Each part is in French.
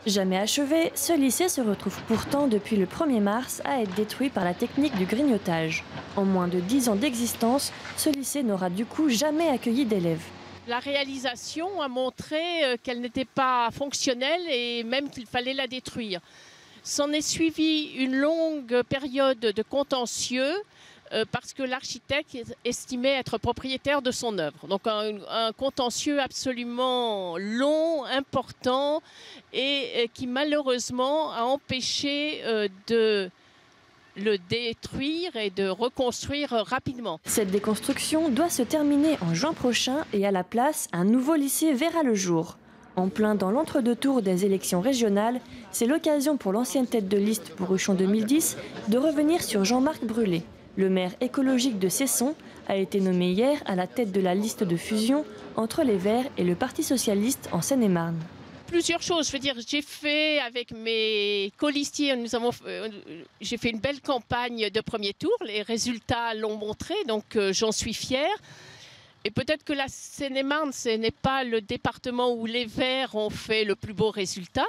Jamais achevé, ce lycée se retrouve pourtant depuis le 1er mars à être détruit par la technique du grignotage. En moins de 10 ans d'existence, ce lycée n'aura du coup jamais accueilli d'élèves. La réalisation a montré qu'elle n'était pas fonctionnelle et même qu'il fallait la détruire. S'en est suivi une longue période de contentieux parce que l'architecte estimait être propriétaire de son œuvre. Donc un contentieux absolument long, important et qui malheureusement a empêché de le détruire et de reconstruire rapidement. Cette déconstruction doit se terminer en juin prochain et à la place, un nouveau lycée verra le jour. En plein dans l'entre-deux-tours des élections régionales, c'est l'occasion pour l'ancienne tête de liste pour Ruchon 2010 de revenir sur Jean-Marc Brulé. Le maire écologique de Cesson a été nommé hier à la tête de la liste de fusion entre les Verts et le Parti socialiste en Seine-et-Marne. Plusieurs choses, je veux dire, j'ai fait avec mes colistiers, j'ai fait une belle campagne de premier tour, les résultats l'ont montré, donc j'en suis fière. Et peut-être que la Seine-et-Marne, ce n'est pas le département où les Verts ont fait le plus beau résultat.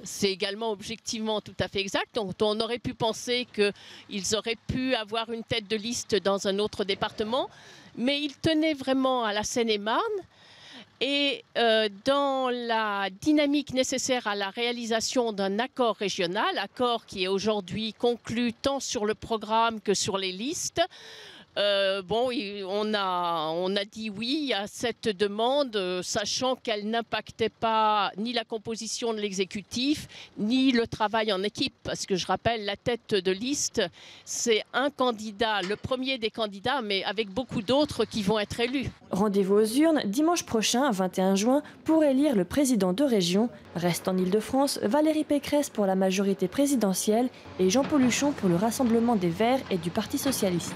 C'est également objectivement tout à fait exact. Donc on aurait pu penser qu'ils auraient pu avoir une tête de liste dans un autre département. Mais ils tenaient vraiment à la Seine-et-Marne. Et dans la dynamique nécessaire à la réalisation d'un accord régional, accord qui est aujourd'hui conclu tant sur le programme que sur les listes, on a dit oui à cette demande, sachant qu'elle n'impactait pas ni la composition de l'exécutif, ni le travail en équipe. Parce que je rappelle, la tête de liste, c'est un candidat, le premier des candidats, mais avec beaucoup d'autres qui vont être élus. Rendez-vous aux urnes dimanche prochain, 21 juin, pour élire le président de région. Reste en Île-de-France, Valérie Pécresse pour la majorité présidentielle et Jean Pauluchon pour le Rassemblement des Verts et du Parti socialiste.